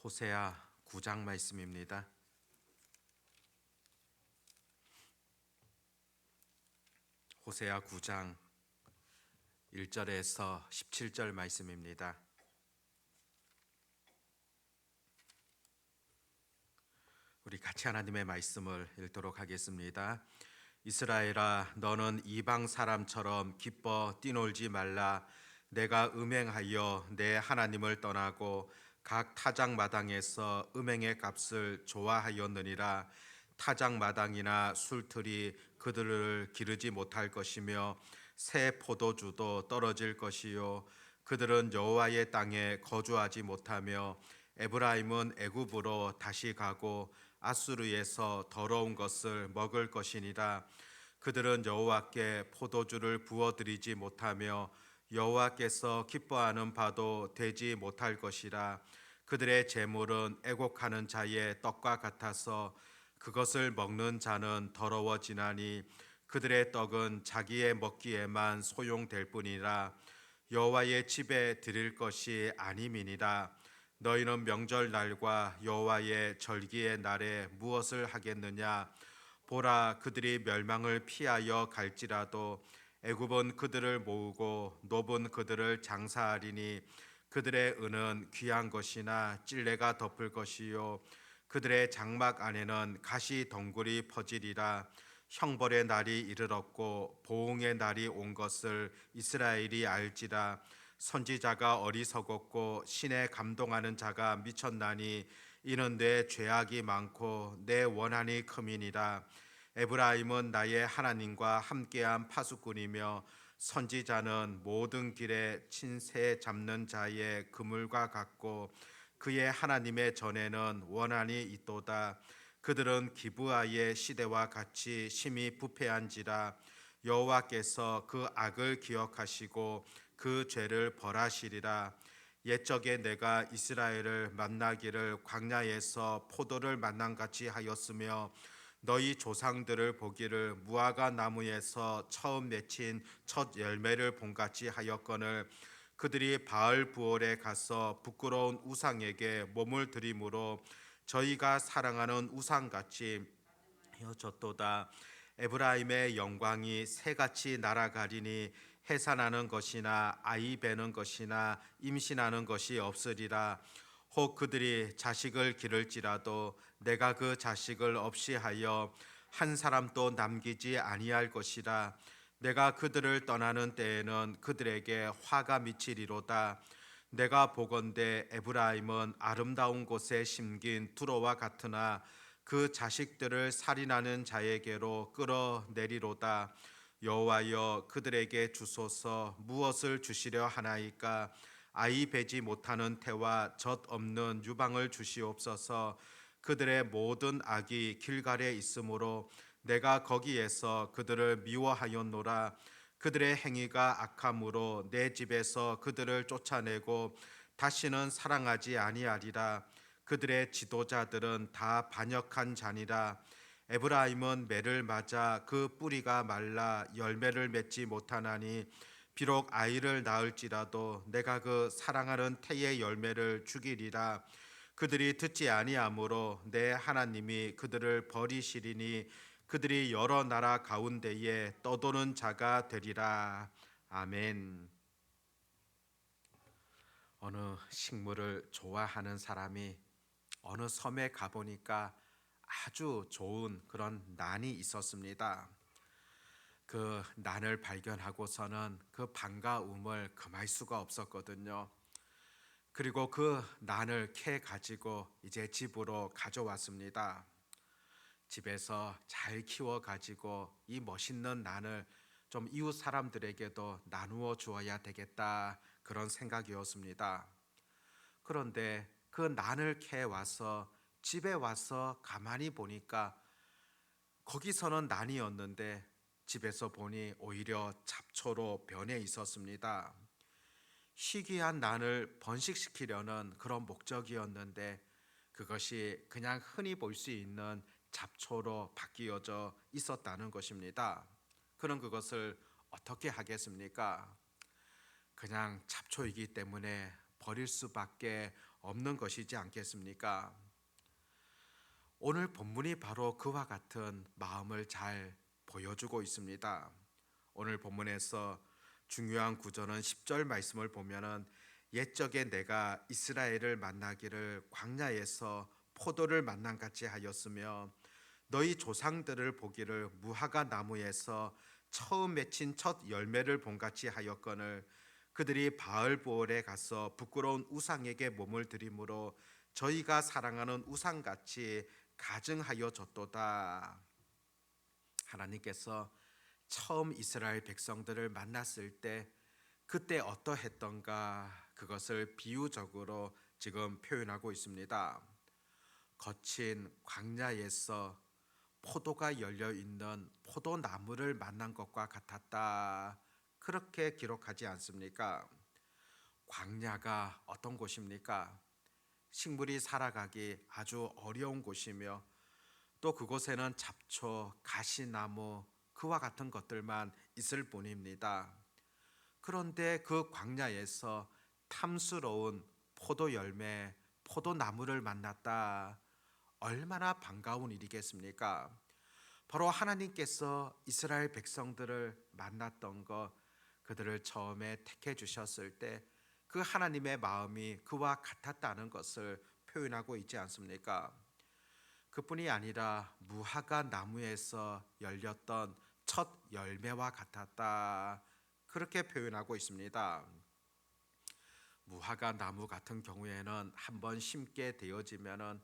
호세아 9장 말씀입니다. 호세아 9장 1절에서 17절 말씀입니다. 우리 같이 하나님의 말씀을 읽도록 하겠습니다. 이스라엘아, 너는 이방 사람처럼 기뻐 뛰놀지 말라. 내가 음행하여 내 하나님을 떠나고 각 타작마당에서 음행의 값을 좋아하였느니라. 타작마당이나 술틀이 그들을 기르지 못할 것이며 새 포도주도 떨어질 것이요 그들은 여호와의 땅에 거주하지 못하며 에브라임은 애굽으로 다시 가고 아수르에서 더러운 것을 먹을 것이니라. 그들은 여호와께 포도주를 부어드리지 못하며 여호와께서 기뻐하는 바도 되지 못할 것이라. 그들의 재물은 애곡하는 자의 떡과 같아서 그것을 먹는 자는 더러워지나니 그들의 떡은 자기의 먹기에만 소용될 뿐이라. 여호와의 집에 드릴 것이 아님이니라. 너희는 명절날과 여호와의 절기의 날에 무엇을 하겠느냐? 보라, 그들이 멸망을 피하여 갈지라도 애굽은 그들을 모으고 노은 그들을 장사하리니 그들의 은은 귀한 것이나 찔레가 덮을 것이요 그들의 장막 안에는 가시 덩굴이 퍼지리라. 형벌의 날이 이르렀고 보응의 날이 온 것을 이스라엘이 알지라. 선지자가 어리석었고 신에 감동하는 자가 미쳤나니 이는 내 죄악이 많고 내 원한이 큼이니라. 에브라임은 나의 하나님과 함께한 파수꾼이며 선지자는 모든 길에 친새 잡는 자의 그물과 같고 그의 하나님의 전에는 원한이 있도다. 그들은 기브아의 시대와 같이 심히 부패한지라. 여호와께서 그 악을 기억하시고 그 죄를 벌하시리라. 옛적에 내가 이스라엘을 만나기를 광야에서 포도를 만남같이 하였으며 너희 조상들을 보기를 무화과 나무에서 처음 맺힌 첫 열매를 본같이 하였거늘 그들이 바알 부올에 가서 부끄러운 우상에게 몸을 들이므로 저희가 사랑하는 우상같이 헤어졌도다. 에브라임의 영광이 새같이 날아가리니 해산하는 것이나 아이 베는 것이나 임신하는 것이 없으리라. 혹 그들이 자식을 기를지라도 내가 그 자식을 없이 하여 한 사람도 남기지 아니할 것이라. 내가 그들을 떠나는 때에는 그들에게 화가 미치리로다. 내가 보건대 에브라임은 아름다운 곳에 심긴 두로와 같으나 그 자식들을 살인하는 자에게로 끌어내리로다. 여호와여, 그들에게 주소서. 무엇을 주시려 하나이까? 아이 베지 못하는 태와 젖 없는 유방을 주시옵소서. 그들의 모든 악이 길갈에 있으므로 내가 거기에서 그들을 미워하였노라. 그들의 행위가 악함으로 내 집에서 그들을 쫓아내고 다시는 사랑하지 아니하리라. 그들의 지도자들은 다 반역한 자니라. 에브라임은 매를 맞아 그 뿌리가 말라 열매를 맺지 못하나니 비록 아이를 낳을지라도 내가 그 사랑하는 태의 열매를 죽이리라. 그들이 듣지 아니하므로 내 하나님이 그들을 버리시리니 그들이 여러 나라 가운데에 떠도는 자가 되리라. 아멘. 어느 식물을 좋아하는 사람이 어느 섬에 가보니까 아주 좋은 그런 난이 있었습니다. 그 난을 발견하고서는 그 반가움을 금할 수가 없었거든요. 그리고 그 난을 캐 가지고 이제 집으로 가져왔습니다. 집에서 잘 키워 가지고 이 멋있는 난을 좀 이웃 사람들에게도 나누어 주어야 되겠다, 그런 생각이었습니다. 그런데 그 난을 캐 와서 집에 와서 가만히 보니까 거기서는 난이었는데 집에서 보니 오히려 잡초로 변해 있었습니다. 희귀한 난을 번식시키려는 그런 목적이었는데 그것이 그냥 흔히 볼 수 있는 잡초로 바뀌어져 있었다는 것입니다. 그럼 그것을 어떻게 하겠습니까? 그냥 잡초이기 때문에 버릴 수밖에 없는 것이지 않겠습니까? 오늘 본문이 바로 그와 같은 마음을 잘 보여주고 있습니다. 오늘 본문에서 중요한 구절은 10절 말씀을 보면은 옛적에 내가 이스라엘을 만나기를 광야에서 포도를 만난 같이 하였으며 너희 조상들을 보기를 무화과 나무에서 처음 맺힌 첫 열매를 본 같이 하였거늘 그들이 바알보올에 가서 부끄러운 우상에게 몸을 들이므로 저희가 사랑하는 우상같이 가증하여 졌도다. 하나님께서 처음 이스라엘 백성들을 만났을 때 그때 어떠했던가 그것을 비유적으로 지금 표현하고 있습니다. 거친 광야에서 포도가 열려 있는 포도나무를 만난 것과 같았다. 그렇게 기록하지 않습니까? 광야가 어떤 곳입니까? 식물이 살아가기 아주 어려운 곳이며 또 그곳에는 잡초, 가시나무 그와 같은 것들만 있을 뿐입니다. 그런데 그 광야에서 탐스러운 포도 열매, 포도나무를 만났다. 얼마나 반가운 일이겠습니까? 바로 하나님께서 이스라엘 백성들을 만났던 것, 그들을 처음에 택해 주셨을 때 그 하나님의 마음이 그와 같았다는 것을 표현하고 있지 않습니까? 그뿐이 아니라 무화과 나무에서 열렸던 첫 열매와 같았다. 그렇게 표현하고 있습니다. 무화과 나무 같은 경우에는 한번 심게 되어지면은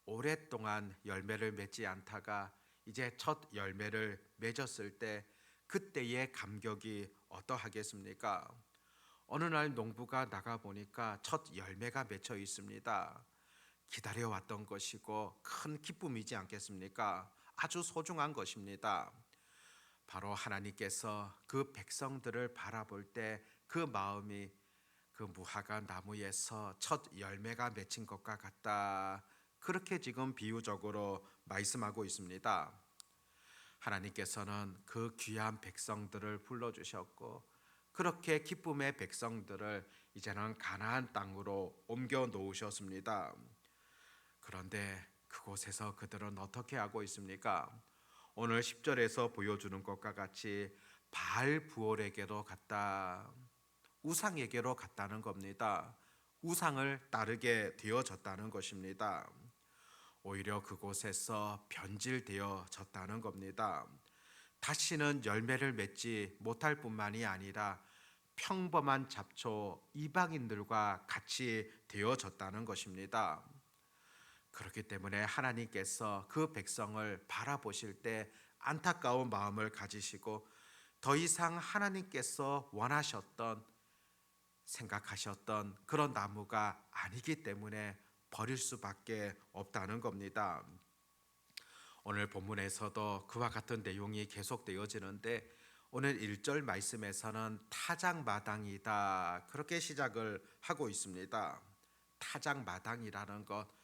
오랫동안 열매를 맺지 않다가 이제 첫 열매를 맺었을 때 그때의 감격이 어떠하겠습니까? 어느 날 농부가 나가 보니까 첫 열매가 맺혀 있습니다. 기다려왔던 것이고 큰 기쁨이지 않겠습니까? 아주 소중한 것입니다. 바로 하나님께서 그 백성들을 바라볼 때 그 마음이 그 무화과 나무에서 첫 열매가 맺힌 것과 같다. 그렇게 지금 비유적으로 말씀하고 있습니다. 하나님께서는 그 귀한 백성들을 불러주셨고 그렇게 기쁨의 백성들을 이제는 가나안 땅으로 옮겨 놓으셨습니다. 그런데 그곳에서 그들은 어떻게 하고 있습니까? 오늘 10절에서 보여주는 것과 같이 바알부올에게로 갔다. 우상에게로 갔다는 겁니다. 우상을 따르게 되어졌다는 것입니다. 오히려 그곳에서 변질되어졌다는 겁니다. 다시는 열매를 맺지 못할 뿐만이 아니라 평범한 잡초 이방인들과 같이 되어졌다는 것입니다. 그렇기 때문에 하나님께서 그 백성을 바라보실 때 안타까운 마음을 가지시고 더 이상 하나님께서 원하셨던 생각하셨던 그런 나무가 아니기 때문에 버릴 수밖에 없다는 겁니다. 오늘 본문에서도 그와 같은 내용이 계속되어지는데 오늘 1절 말씀에서는 타작마당이다 그렇게 시작을 하고 있습니다. 타작마당이라는 것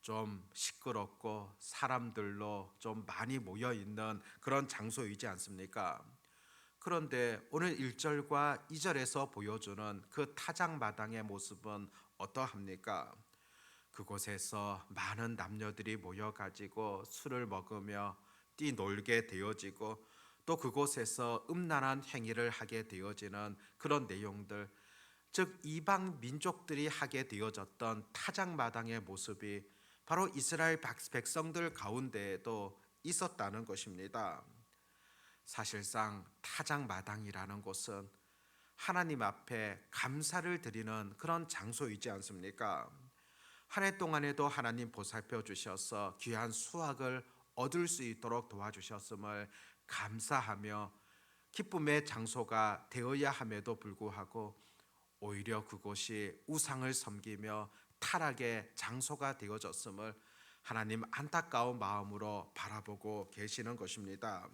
좀 시끄럽고 사람들로 좀 많이 모여 있는 그런 장소이지 않습니까? 그런데 오늘 1절과 2절에서 보여주는 그 타작마당의 모습은 어떠합니까? 그곳에서 많은 남녀들이 모여가지고 술을 먹으며 뛰놀게 되어지고 또 그곳에서 음란한 행위를 하게 되어지는 그런 내용들, 즉 이방 민족들이 하게 되어졌던 타작마당의 모습이 바로 이스라엘 백성들 가운데에도 있었다는 것입니다. 사실상 타작마당이라는 곳은 하나님 앞에 감사를 드리는 그런 장소이지 않습니까? 한 해 동안에도 하나님 보살펴 주셔서 귀한 수확을 얻을 수 있도록 도와주셨음을 감사하며 기쁨의 장소가 되어야 함에도 불구하고 오히려 그곳이 우상을 섬기며 타락의 장소가 되어졌음을 하나님 안타까운 마음으로 바라보고 계시는 것입니다.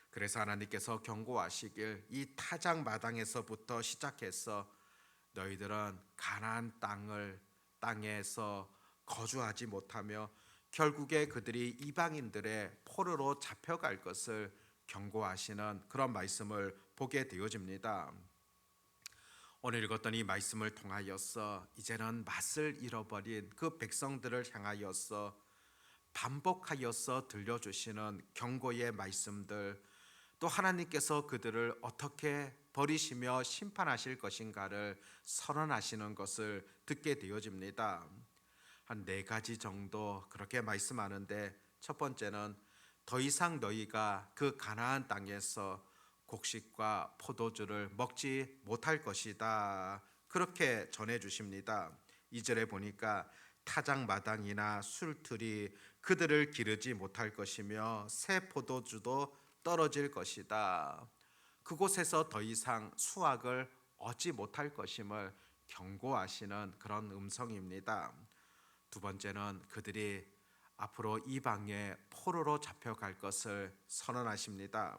그래서 하나님께서 경고하시길 이 타작 마당에서부터 시작해서 너희들은 가나안 땅에서 거주하지 못하며 결국에 그들이 이방인들의 포로로 잡혀갈 것을 경고하시는 그런 말씀을 보게 되어집니다. 오늘 읽었던 이 말씀을 통하여서 이제는 맛을 잃어버린 그 백성들을 향하여서 반복하여서 들려주시는 경고의 말씀들, 또 하나님께서 그들을 어떻게 버리시며 심판하실 것인가를 선언하시는 것을 듣게 되어집니다. 한 네 가지 정도 그렇게 말씀하는데, 첫 번째는 더 이상 너희가 그 가나안 땅에서 곡식과 포도주를 먹지 못할 것이다, 그렇게 전해 주십니다. 2절에 보니까 타작마당이나 술틀이 그들을 기르지 못할 것이며 새 포도주도 떨어질 것이다. 그곳에서 더 이상 수확을 얻지 못할 것임을 경고하시는 그런 음성입니다. 두 번째는 그들이 앞으로 이방의 포로로 잡혀갈 것을 선언하십니다.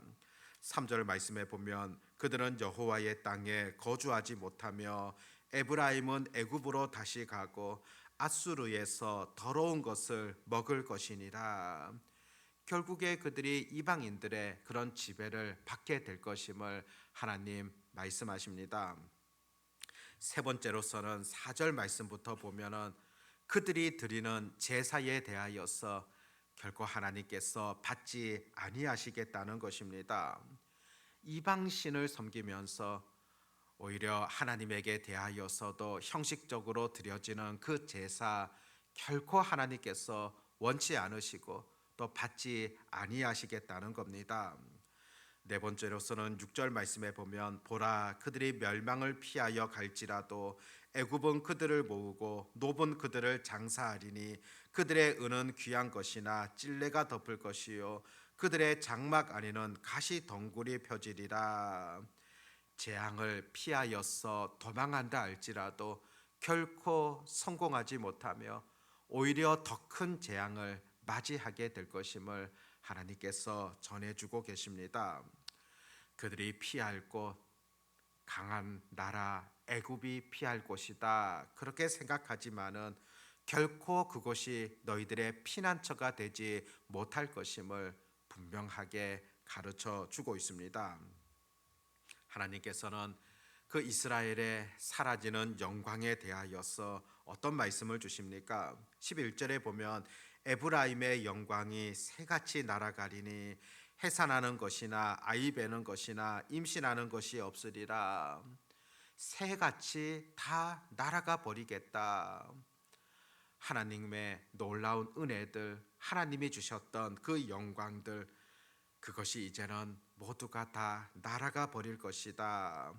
3절 말씀에 보면 그들은 여호와의 땅에 거주하지 못하며 에브라임은 애굽으로 다시 가고 아수르에서 더러운 것을 먹을 것이니라. 결국에 그들이 이방인들의 그런 지배를 받게 될 것임을 하나님 말씀하십니다. 세 번째로서는 4절 말씀부터 보면은 그들이 드리는 제사에 대하여서 결코 하나님께서 받지 아니하시겠다는 것입니다. 이방신을 섬기면서 오히려 하나님에게 대하여서도 형식적으로 드려지는 그 제사, 결코 하나님께서 원치 않으시고 또 받지 아니하시겠다는 겁니다. 네 번째로서는 6절 말씀에 보면 보라, 그들이 멸망을 피하여 갈지라도 애굽은 그들을 모으고 노본 그들을 장사하리니 그들의 은은 귀한 것이나 찔레가 덮을 것이요 그들의 장막 안에는 가시 덩굴이 펴지리라. 재앙을 피하여서 도망한다 할지라도 결코 성공하지 못하며 오히려 더 큰 재앙을 맞이하게 될 것임을 하나님께서 전해주고 계십니다. 그들이 피할 곳, 강한 나라 애굽이 피할 곳이다, 그렇게 생각하지만은 결코 그곳이 너희들의 피난처가 되지 못할 것임을 분명하게 가르쳐 주고 있습니다. 하나님께서는 그 이스라엘의 사라지는 영광에 대하여서 어떤 말씀을 주십니까? 11절에 보면 에브라임의 영광이 새같이 날아가리니 해산하는 것이나 아이 베는 것이나 임신하는 것이 없으리라. 새같이 다 날아가 버리겠다. 하나님의 놀라운 은혜들, 하나님이 주셨던 그 영광들, 그것이 이제는 모두가 다 날아가 버릴 것이다.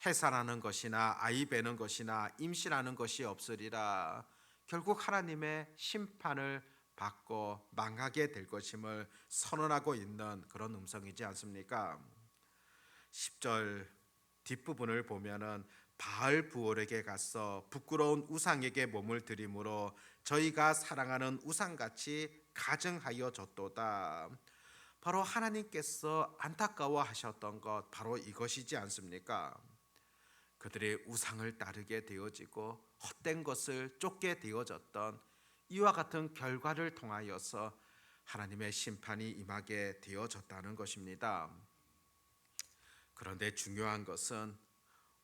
해산하는 것이나 아이 베는 것이나 임신하는 것이 없으리라. 결국 하나님의 심판을 받고 망하게 될 것임을 선언하고 있는 그런 음성이지 않습니까? 10절 뒷부분을 보면은 바알 부올에게 가서 부끄러운 우상에게 몸을 드림으로 저희가 사랑하는 우상같이 가증하여 졌도다. 바로 하나님께서 안타까워하셨던 것, 바로 이것이지 않습니까? 그들의 우상을 따르게 되어지고 헛된 것을 쫓게 되어졌던 이와 같은 결과를 통하여서 하나님의 심판이 임하게 되어졌다는 것입니다. 그런데 중요한 것은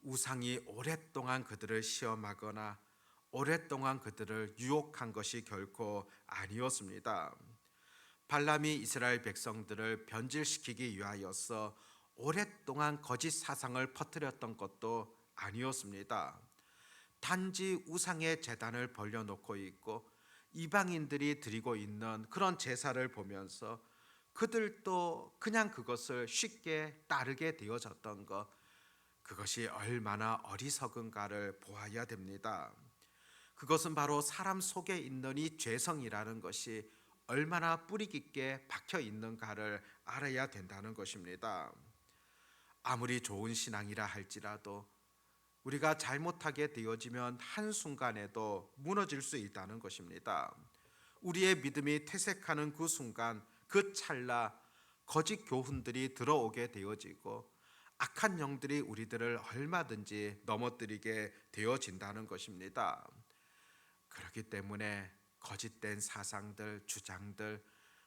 우상이 오랫동안 그들을 시험하거나 오랫동안 그들을 유혹한 것이 결코 아니었습니다. 발람이 이스라엘 백성들을 변질시키기 위하여서 오랫동안 거짓 사상을 퍼뜨렸던 것도 아니었습니다. 단지 우상의 제단을 벌려놓고 있고 이방인들이 드리고 있는 그런 제사를 보면서 그들도 그냥 그것을 쉽게 따르게 되어졌던 것, 그것이 얼마나 어리석은가를 보아야 됩니다. 그것은 바로 사람 속에 있는 이 죄성이라는 것이 얼마나 뿌리 깊게 박혀 있는가를 알아야 된다는 것입니다. 아무리 좋은 신앙이라 할지라도 우리가 잘못하게 되어지면 한순간에도 무너질 수 있다는 것입니다. 우리의 믿음이 퇴색하는 그 순간, 그 찰나 거짓 교훈들이 들어오게 되어지고 악한 영들이 우리들을 얼마든지 넘어뜨리게 되어진다는 것입니다. 그렇기 때문에 거짓된 사상들, 주장들,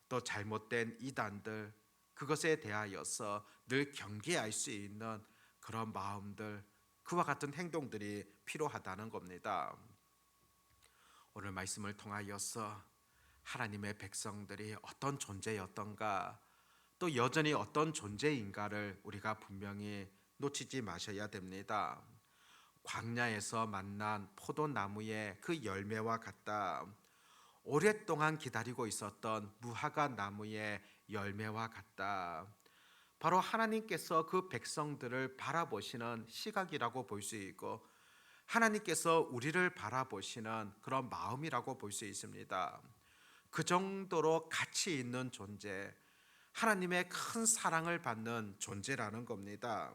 또 잘못된 이단들, 그것에 대하여서 늘 경계할 수 있는 그런 마음들, 그와 같은 행동들이 필요하다는 겁니다. 오늘 말씀을 통하여서 하나님의 백성들이 어떤 존재였던가, 또 여전히 어떤 존재인가를 우리가 분명히 놓치지 마셔야 됩니다. 광야에서 만난 포도나무의 그 열매와 같다. 오랫동안 기다리고 있었던 무화과 나무의 열매와 같다. 바로 하나님께서 그 백성들을 바라보시는 시각이라고 볼 수 있고, 하나님께서 우리를 바라보시는 그런 마음이라고 볼 수 있습니다. 그 정도로 가치 있는 존재, 하나님의 큰 사랑을 받는 존재라는 겁니다.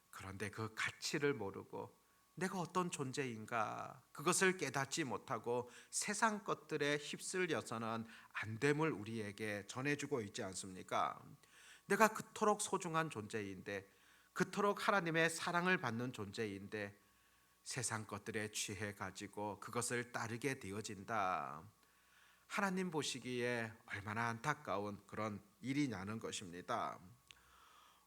그런데 그 가치를 모르고 내가 어떤 존재인가 그것을 깨닫지 못하고 세상 것들에 휩쓸려서는 안 됨을 우리에게 전해주고 있지 않습니까? 내가 그토록 소중한 존재인데, 그토록 하나님의 사랑을 받는 존재인데 세상 것들에 취해 가지고 그것을 따르게 되어진다. 하나님 보시기에 얼마나 안타까운 그런 일이냐는 것입니다.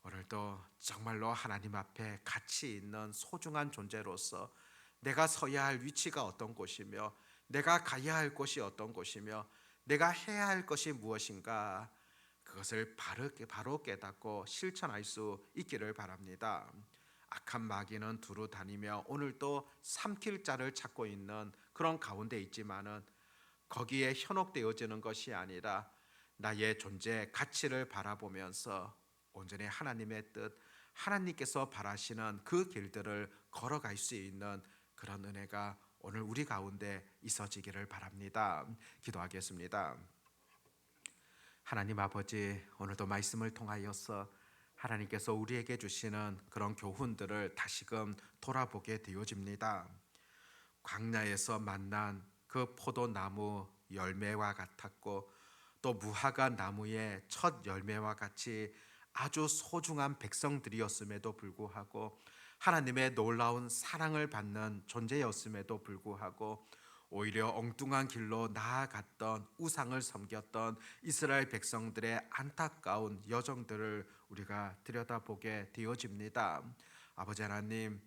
오늘도 정말로 하나님 앞에 가치 있는 소중한 존재로서 내가 서야 할 위치가 어떤 곳이며, 내가 가야 할 곳이 어떤 곳이며, 내가 해야 할 것이 무엇인가, 그것을 바로 깨닫고 실천할 수 있기를 바랍니다. 악한 마귀는 두루 다니며 오늘도 삼킬 자를 찾고 있는 그런 가운데 있지만은, 거기에 현혹되어지는 것이 아니라 나의 존재 가치를 바라보면서 온전히 하나님의 뜻, 하나님께서 바라시는 그 길들을 걸어갈 수 있는 그런 은혜가 오늘 우리 가운데 있어지기를 바랍니다. 기도하겠습니다. 하나님 아버지, 오늘도 말씀을 통하여서 하나님께서 우리에게 주시는 그런 교훈들을 다시금 돌아보게 되어집니다. 광야에서 만난 그 포도나무 열매와 같았고, 또 무화과 나무의 첫 열매와 같이 아주 소중한 백성들이었음에도 불구하고, 하나님의 놀라운 사랑을 받는 존재였음에도 불구하고 오히려 엉뚱한 길로 나아갔던, 우상을 섬겼던 이스라엘 백성들의 안타까운 여정들을 우리가 들여다보게 되어집니다. 아버지 하나님,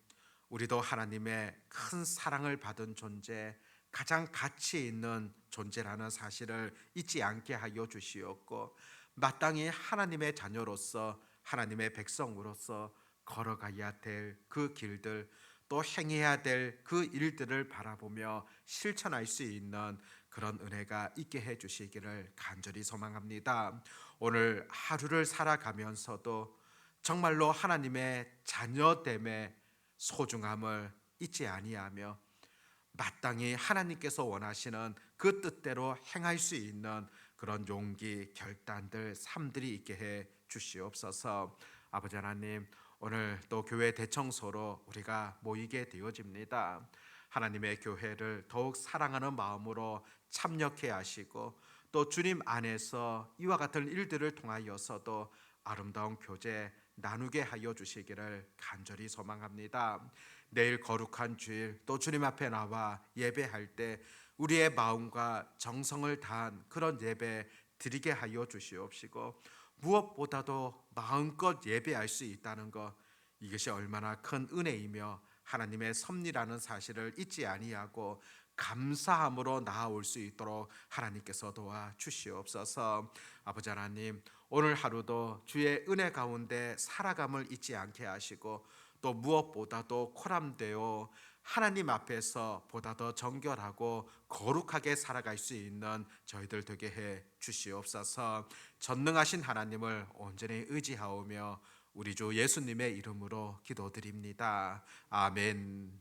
우리도 하나님의 큰 사랑을 받은 존재, 가장 가치 있는 존재라는 사실을 잊지 않게 하여 주시옵고, 마땅히 하나님의 자녀로서, 하나님의 백성으로서 걸어가야 될 그 길들, 또 행해야 될 그 일들을 바라보며 실천할 수 있는 그런 은혜가 있게 해 주시기를 간절히 소망합니다. 오늘 하루를 살아가면서도 정말로 하나님의 자녀됨의 소중함을 잊지 아니하며, 마땅히 하나님께서 원하시는 그 뜻대로 행할 수 있는 그런 용기, 결단들, 삶들이 있게 해 주시옵소서. 아버지 하나님, 오늘 또 교회 대청소로 우리가 모이게 되어집니다. 하나님의 교회를 더욱 사랑하는 마음으로 참여케 하시고, 또 주님 안에서 이와 같은 일들을 통하여서도 아름다운 교제 나누게 하여 주시기를 간절히 소망합니다. 내일 거룩한 주일 또 주님 앞에 나와 예배할 때 우리의 마음과 정성을 다한 그런 예배 드리게 하여 주시옵시고, 무엇보다도 마음껏 예배할 수 있다는 것, 이것이 얼마나 큰 은혜이며 하나님의 섭리라는 사실을 잊지 아니하고 감사함으로 나아올 수 있도록 하나님께서 도와 주시옵소서. 아버지 하나님, 오늘 하루도 주의 은혜 가운데 살아감을 잊지 않게 하시고, 또 무엇보다도 코람되어 하나님 앞에서 보다 더 정결하고 거룩하게 살아갈 수 있는 저희들 되게 해 주시옵소서. 전능하신 하나님을 온전히 의지하오며 우리 주 예수님의 이름으로 기도드립니다. 아멘.